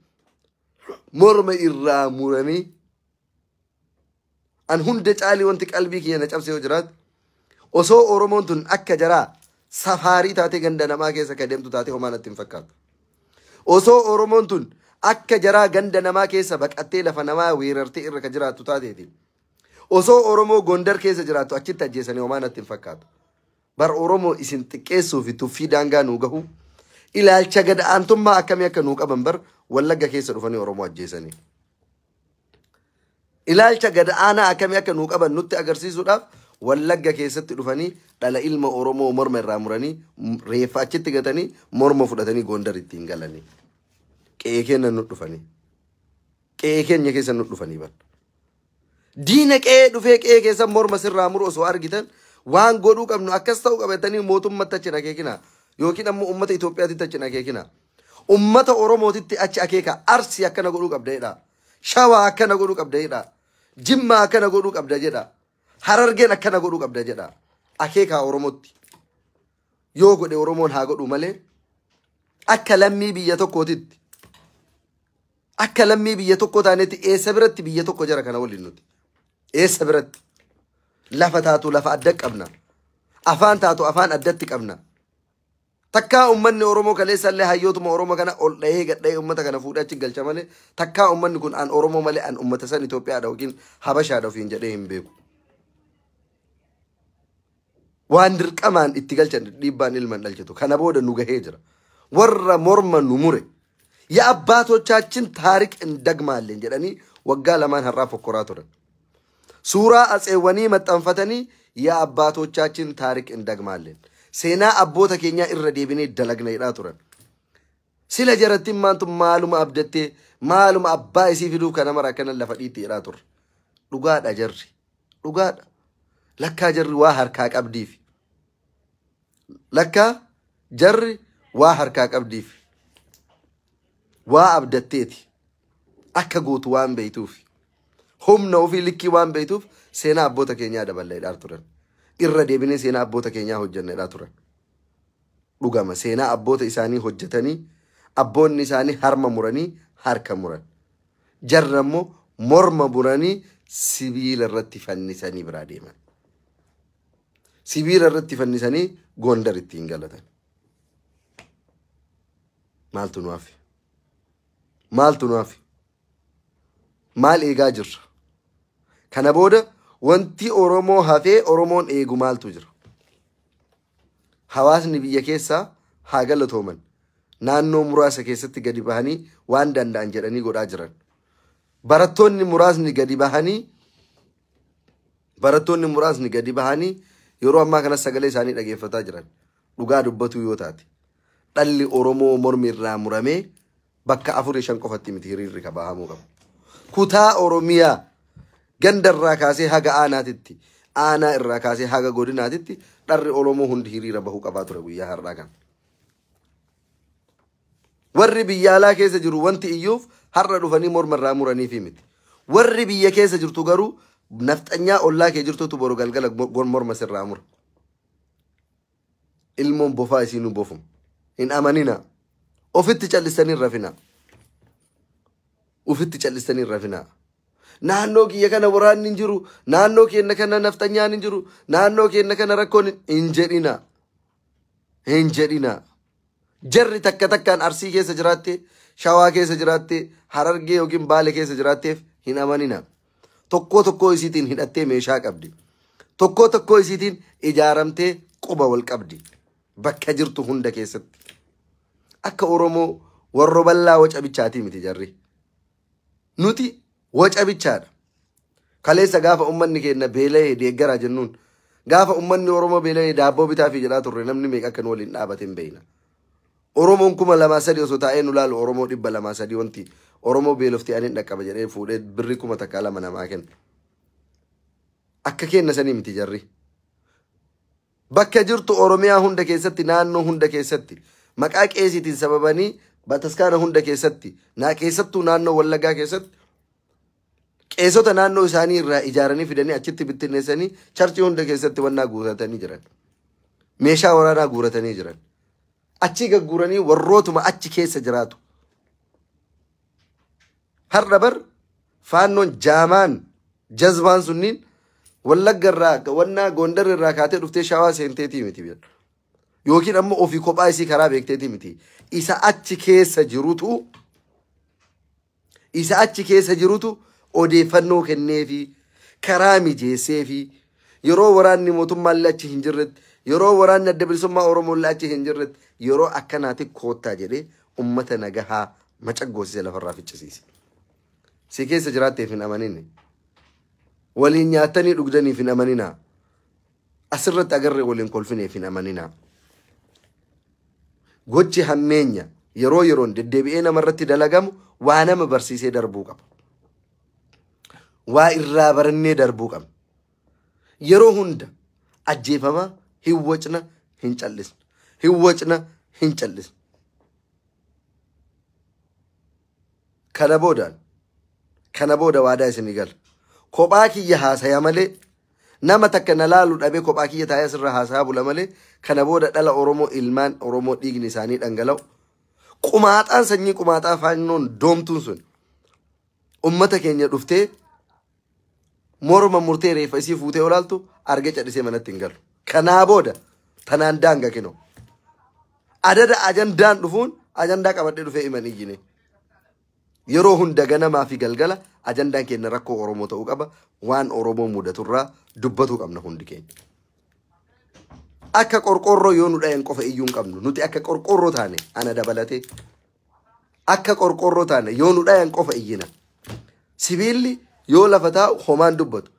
morma irraa muranii an hunda caalii wanti qalbii kiyya na cabsee yoo jiraatu osoo Oromoon tun akka jaraa safaarii taatee ganda namaa keessa ka deemtu taatee homaa natti hin fakkaatu. Osoo Oromoon tun akka jaraa ganda namaa keessa baqattee lafa namaa weerartee irra ka jiraattu taateeti. Osoo Oromoo Gondar keessa jiraattu achitti ajjeesanii homaa natti hin fakkaatu. Bar Oromoo isin xiqqeessuu fi tuffii daangaa nuu gahu ilaalcha gad-aantummaa akkamii akka nuu qaban bar Wallagga keessa dhufanii Oromoo ajjeesanii. Ilaalcha gad-aanaa akkamii akka nuu qaban nutti agarsiisuudhaaf Wallagga keessatti dhufanii dhala ilma Oromoo morma irraa muranii reeffa achitti gatanii morma fudhatanii Gondar ittiin galanii. Qe'ee keenya nu dhufanii. Qe'ee keenya keessa nu dhufanii bar. Diina qe'ee dhufee qe'ee keessa morma sirraa muru osoo argitan waan godhuu qabnu akkas ta'uu qabatanii mootummaatti achi akeekina yookiin ammoo uummata Itoophiyaatti achi akeekina. Uummata Oromootitti achi akeeka Arsii akkana godhuu qabda jedha. Shawaa akkana godhuu qabda jedha. Jimmaa akkana godhuu qabda jedha. Harargeen akkana godhuu qabda jedha. Akeeka Oromootti. Yoo godhe Oromoon haa godhu malee akka lammii biyya tokkootitti. Akka lammii biyya tokko taanetti eessa biratti biyya tokko jara kana waliin nuti. Eessa biratti lafa taatu lafa adda qabna. Afaan taatu afaan addatti qabna. Takkaa ummanni Oromoo kaleessa illee hayyootuma Oromoo kana ol dhahee gadhee ummata kana fuudhee achi galcha malee takkaa ummanni kun an Oromoo malee an ummata san Itoophiyaadha yookiin Habashaadha ofiin jedhee hin beeku. Waan dirqamaan itti galchan dhiibbaan ilman dhalchitu kana booda nu gahee jira. Warra morma nu mure የአባቶቻችን ታሪክ እንደግማለን jedhanii waggaa lamaan har'aa fokkoraa turan. Suuraa atseewwanii maxxanfatanii የአባቶቻችን ታሪክ እንደግማለን. Seenaa abboota keenyaa irra deebinee dalagneedhaa turan. Sila jarattiin maantu maaluma abdattee maaluma abbaa isii fiduuf kana mara akkana lafa dhiitti jedhaa turre. Dhugaadha jarri. Dhugaadha. Lakkaa jarri waa harkaa qabdiif. Lakkaa jarri waa harkaa qabdiif. Waa abdatteeti. Akka gootu waan beeytuuf. Humna ofii likkii waan beeytuuf seenaa abboota keenyaa daballeedhaa turan. Irra deebinee seenaa abboota keenyaa hojjenneedhaa turan. Dhugama seenaa abboota isaanii hojjetanii abboonni isaanii harma muranii harka muran. Jarra immoo morma muranii sibiila irratti fannisanii biraa deeman. Sibiila irratti fannisanii Gondar ittiin galatan. Maaltu nu hafe? Maaltu nu hafe? Maal eegaa jirra? Kana booda wanti Oromoo hafee Oromoon eegu maaltu jira? Hawaasni biyya keessaa haa galatooman. Naannoo muraasa keessatti gadi bahanii waan danda'an jedhanii godhaa jiran. Barattoonni muraasni gadi bahanii yeroo ammaa kana sagalee isaanii dhageeffataa jiran. Dhugaa dubbatu yoo taate. Dhalli Oromoo mormi irraa muramee bakka 4-5 qofatti miti hiriirri ka bahamuu qabu. Kutaa Oromiyaa gandarraa kaasee haga aanaatitti aanaa irraa kaasee haga godinaatitti dharri Oromoo hundi hiriira bahuu qabaa ture guyyaa har'aa kan. Warri biyya alaa keessa jiru wanti iyyuuf har'a dhufanii morma irraa muraniifi miti. Warri biyya keessa jirtu garuu nafxanyaa ollaa kee jirtutu boru galgala morma sirraa mura. Ilmoon bofaa isiinuu bofum. Hin amanina. Ofitti callistanii rafina. Ufitti callistanii rafina. Naannoo kiyya kana waraanni hin jiru. Naannoo keenya kana nafxanyaan hin jiru. Naannoo keenya kana rakkoon hin jedhina. Hin jedhina. Jarri takka takkaan Arsii keessa jiraatte, Shawaa keessa jiraatte, Harargee yookiin Baalee keessa jiraatteef hin amanina. Tokko isiitiin hidhattee meeshaa qabdi. Tokko isiitiin ijaaramtee quba wal qabdi. Bakka jirtu hunda keessatti. Akka Oromoo warro bal'aa waca bichaatii miti jarri. Nuti waca bichaadha. Kaleessa gaafa ummanni keenya beela'ee deeggaraa jennuun gaafa ummanni Oromoo beela'ee daabboo bitaa fi jedhaa turre namni meeqa akka nu waliin dhaabate hin beekna. Oromoon 2,300 osoo taa'ee nu laalu Oromoo 200 wanti Oromoo beeloftii ani dhaqqaba jedhee fuudhee birri 1,200 namaa kenna. akka kenna sanii miti jarri. Bakka jirtu Oromiyaa hunda keessatti naannoo hunda keessatti maqaa qeesitiin sababanii bataskaana hunda keessatti keessattuu naannoo Wallaggaa keessatti qeesota naannoo isaanii irraa ijaaranii fidanii achitti bittinneessanii charchii hunda keessatti wannaa guuratanii jiran. Meeshaa waraanaa guuratanii jiran. Achi gagguuranii warrootuma achi keessa jiraatu. Har'a bar faannoon jaamaan jazbaan sunniin Wallagga irraa wannaa Gondar irraa kaatee dhuftee Shawaa seenteetii miti. Yookiin ammoo ofii kophaa isii karaa beekteetii miti. Isa achi keessa jirutu odeeffannoo kenneefi karaa mijeesseefi yeroo waraanni mootummaallee achi hin jirretti yeroo waraanni adda bilisummaa Oromoolle achi hin jirretti yeroo akkanaati koottaa jedhee ummata nagahaa macaggoosise lafarraa ficcisiise. Si keessa jiraatteef hin amaninne. Waliin nyaatanii dhugdaniif hin amaninaa. Asirratti agarree waliin kolfineef hin amaninaa. Gochi hammeenya yeroo yeroon deddeebi'ee namarratti dalagamu waa nama barsiisee darbuu qaba. Waa irraa barannee darbuu qaba. Yeroo hunda ajjeefama hin wacna hin callisnu. Hin wacna hin callisnu. Kana booda waadaa isinii gala. Kophaa kiyya haasaya malee nama takka na laalu dhabee kophaa kiyya taa'ee asirra haasayaa bula malee kana booda dhala Oromoo ilmaan Oromoo dhiigni isaanii dhangala'u. Qumaaxaan sanyii qumaaxaa faannoon doomtuun sun ummata keenya dhuftee morma murtee reeffa isii fuutee olaaltu arge cadhisee manatti hin galu. Kanaa booda tanaan daanga kinoo. Adada ajandaan dhufuun ajandaa qabadhee dhufee iman iyyine. Yeroo hunda ganamaa fi galgala ajandaan keenya rakkoo Oromoo ta'uu qaba. Waan Oromoo mudaturraa dubbatuu qabna hundi keenya. Akka qorqorroo yoo nu dhayan qofa iyyuu hin qabnu. Nuti akka qorqorroo taane ana dabalatee. Akka qorqorroo taane yoo nu dhayan qofa iyyina. Sibiilli yoo lafa taa'u homaan dubbatu.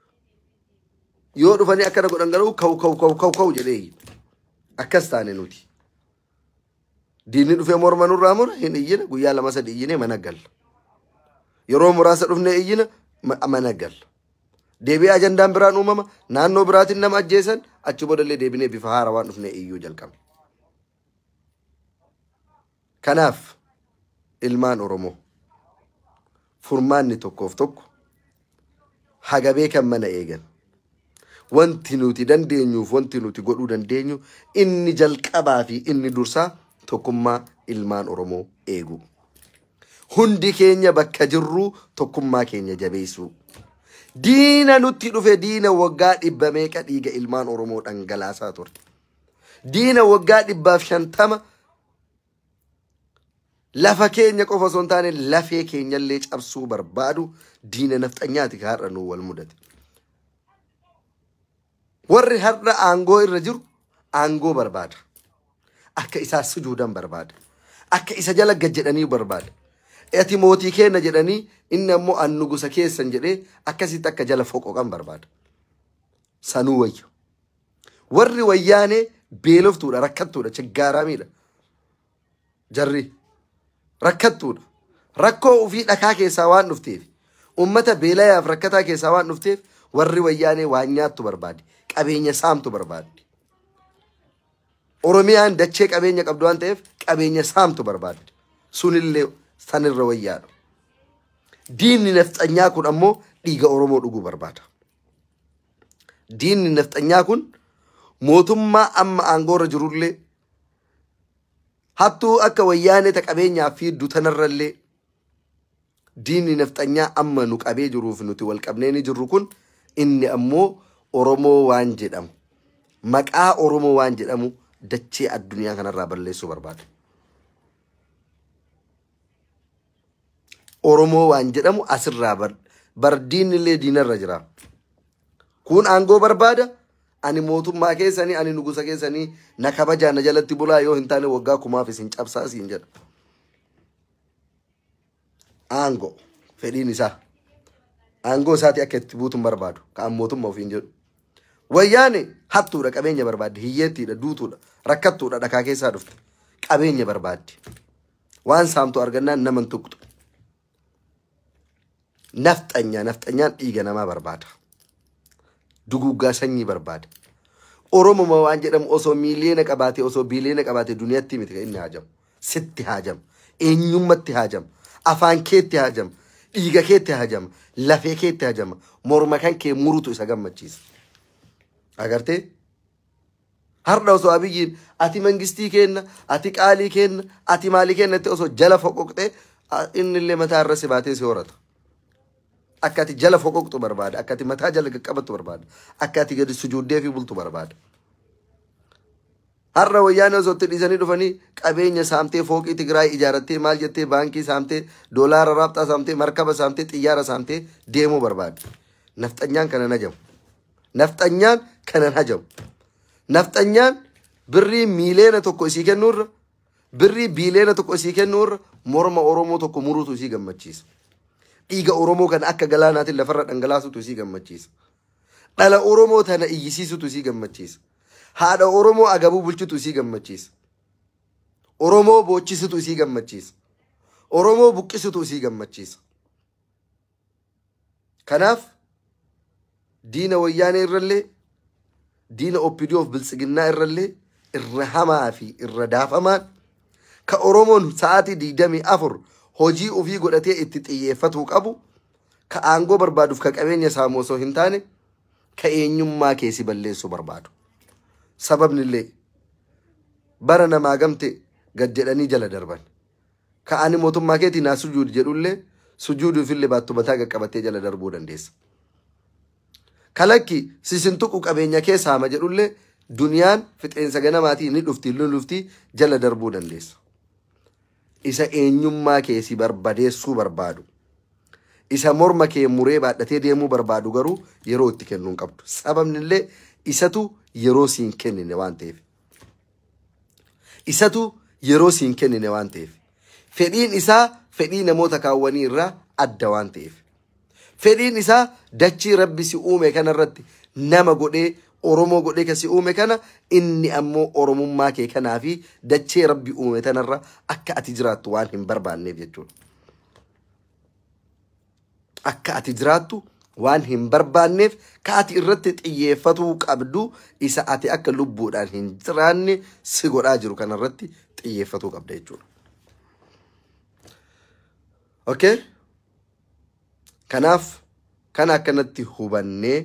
Yoo dhufanii akkana godhan garuu ka'u jedhee akkas taane nuti. Diinni dhufee morma nurraa mura hin iyyina guyyaa 2-3 iyyinee mana galla. Yeroo muraasa dhufnee iyyina mana galla. Deebi'ee ajandaan biraan uumama naannoo biraatiin nama ajjeesan achi boodallee deebinee bifa haarawaan dhufnee iyyuu jalqabna. Kanaaf ilmaan Oromoo furmaanni tokkoof tokko haga beekan mana eegan. Wanti nuti dandeenyuuf wanti nuti godhuu dandeenyu inni jalqabaa fi inni dursaa tokkummaa ilmaan Oromoo eegu. Hundi keenya bakka jirru tokkummaa keenya jabeessu. Diina nutti dhufe diina waggaa 100 meeqa dhiiga ilmaan Oromoo dhangalaasaa ture. Diina waggaa 150 lafa keenya qofa osoo hin taane lafee keenyallee cabsuu barbaadu diina nafxanyaati har'a nu wal mudate. Warri har'a aangoo irra jiru aangoo barbaada. Akka isaa sujuudan barbaada. Akka isa jala gajjedhanii barbaada. Ati mootii keenya jedhanii inni ammoo annugusa keessan jedhee akkasitti akka jala foqoqan barbaada. Sanuu wayya. Warri wayyaanee beeloftuudha rakkattuudha chiggaaraamiidha. Jarri rakkattuudha. Rakkoo ofii dhakaa keessaa waan dhufteef ummata beelayaaf rakkataa keessaa waan dhufteef warri wayyaanee waan nyaattu barbaadi. Qabeenya saamtu barbaadi. Oromiyaan dachee qabeenya qabdu waan ta'eef qabeenya saamtu barbaadi. Sunillee sanirra wayyaadha. Diinni nafxanyaa kun ammoo dhiiga Oromoo dhuguu barbaada. Diinni nafxanyaa kun mootummaa amma aangoorra jirullee hattuu akka wayyaanee ta qabeenyaa fi dutanarrallee diinni nafxanyaa amma nu qabee jiruuf nuti wal qabnee ni jirru kun inni ammoo Oromoo waan jedhamu maqaa Oromoo waan jedhamu dachee addunyaa kanarraa balleessuu barbaada. Oromoo waan jedhamu asirraa bar diinillee diinarra jira. Kun aangoo barbaada. Ani mootummaa keessanii ani nugusa keessanii na kabajaa na jalatti bulaa yoo hin taane waggaa 1000 isin cabsaa siin jedha. Aangoo fedhiin isaa. Aangoo isaati akka itti buutuun barbaadu. Kaan mootummaa ofiin jedhu. Wayyaane hattuudha qabeenya barbaadde hiyyeettiidha duutuudha rakkattuudha dhakaa keessaa dhufte qabeenya barbaadde. Waan saamtu argannaan naman tuqxu. Nafxanyaan dhiiga namaa barbaada. duguuggaa sanyii barbaada. Oromoo waan jedhamu osoo miiliyoona qabaate osoo biiliyoona qabaate duniyaatti miti kan inni haajamu. Sitti haajamu. Eenyummatti haajamu. Afaan keetti haajamu. Dhiiga keetti hajama, lafee keetti hajama, morma kan kee murutu isa gammachiisa. Agartee? Har'a osoo Abiyyiin ati mangistii kenna, ati qaalii kenna, ati maalii kennatti osoo jala foqoqxee inni illee mataa irra si baatee si horata. Akka ati jala foqoqxu barbaada, akka ati mataa jala qaqqabattu barbaada, akka ati gadi sujuuddee fi bultu barbaada. Har'a wayyaanee osoo itti dhiisanii dhufanii qabeenya saamtee fooqii Tigraay ijaarattee maal jettee baankii saamtee doolaara raabxaa saamtee markaba saamtee xiyyaara saamtee deemuu barbaada. Nafxanyaan kanan hajamu. Nafxanyaan kanan hajamu. Nafxanyaan birrii miiliyoona tokko isii kennuurra birrii biiliyoona tokko isii kennuurra morma Oromoo tokko muruutu isii gammachiisa. Dhiiga Oromoo kan akka galaanaatiin lafarra dhangalaasutu isii gammachiisa. Dhala Oromoo tana iyyisiisutu isii gammachiisa. Haadha Oromoo agabuu bulchutu isii gammachiisa. Oromoo boochisutu isii gammachiisa. Oromoo buqqisutu isii gammachiisa. Kanaaf diina wayyaanee irrallee diina OPDO biltsiginnaa irrallee irra hamaa fi irra daafamaan ka Oromoon sa'aatii 24 hojii ofii godhatee itti xiyyeeffatuu qabu ka aangoo barbaaduuf ka qabeenya saamu osoo hin taane ka eenyummaa keessi balleessuu barbaadu. Sababni illee bara namaa gamte gad jedhanii jala darban. Ka ani mootummaa keetii naa sujuudi jedhullee sujuuduuf illee baattu mataa qaqqabattee jala darbuu dandeessa. Kalakki sisintuqu qabeenya keessaa ma jedhullee duniyaan fixeensa ganamaatii ni dhufti jala darbuu dandeessa. Isa eenyummaa keessi barbadeessuu barbaadu. Isa morma kee muree baadhatee deemuu barbaadu garuu yeroo itti kennuun qabdu. Sababni illee isatu yeroo siin kennine waan ta'eef. Isatu yeroo siin kennine waan ta'eef. Fedhiin isaa fedhii namoota kaawwanii irraa adda waan ta'eef. Fedhiin isaa dachii Rabbi si uume kanarratti nama godhee Oromoo godhee kasi uume kana inni ammoo Oromummaa kee kanaa fi dachee Rabbi uume tanarra akka ati jiraattu waan hin barbaanneef jechuudha. Akka ati jiraattu waan hin barbaanneef ka ati irratti xiyyeeffatuu qabdu isa ati akka lubbuudhaan hin jiraanne si godhaa jiru kanarratti xiyyeeffatuu qabda jechuudha. Okay? Kanaaf kan akkanatti hubannee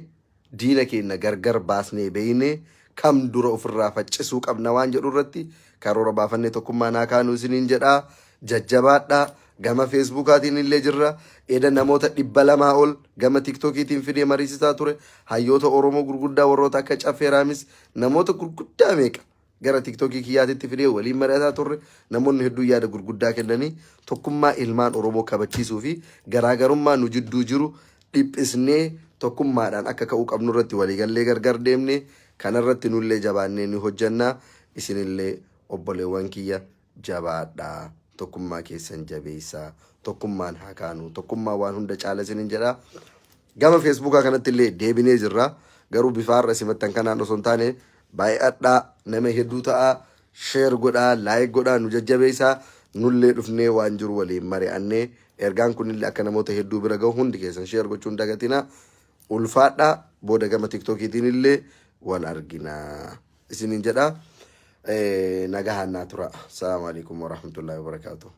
diina keenya gargar baasnee beeynee kam dura ofirraa faccisuu qabna waan jedhu irratti karoora baafannee tokkummaa naa kaanuu isiniin jedhaa. Jajjabaadhaa. Gama Facebookaatiin illee jirra. Eda namoota 200 ol gama TikTokiitiin fidee mariisisaa ture. Hayyoota Oromoo gurguddaa warroota akka Caffeeraamis namoota gurguddaa meeqa gara TikTokii kiyyaatitti fidee waliin mari'ataa turre. Namoonni hedduu yaada gurguddaa kennanii tokkummaa ilmaan Oromoo kabachiisuu fi garaagarummaa nu jidduu jiru dhiphisnee tokkummaadhaan akka ka'uu qabnu irratti waliigallee gargar deemne kanarratti nullee jabaannee ni hojjannaa. Isinillee obboleewwan kiyya jabaadhaa. Tokkummaa keessan jabeessaa. Tokkummaan haa kaanu. Tokkummaa waan hunda caala isiniin jedhaa. Gama Facebookaa kanatti illee deebinee jirra. Garuu bifaarra simattan kanaan osoo hin taane baay'adhaa nama hedduu ta'a. Share godhaa, like godhaa, nu jajjabeessaa. Nullee dhufnee waan jiru waliin mari'annee ergaan kunillee akka namoota hedduu bira gahu hundi keessan share gochuun dagatina. Ulfaadhaa booda gama TikTokiitiin illee wal arginaa isiniin jedhaa. Nagahan natura. Assalamualaikum warahmatullahi wabarakatuh.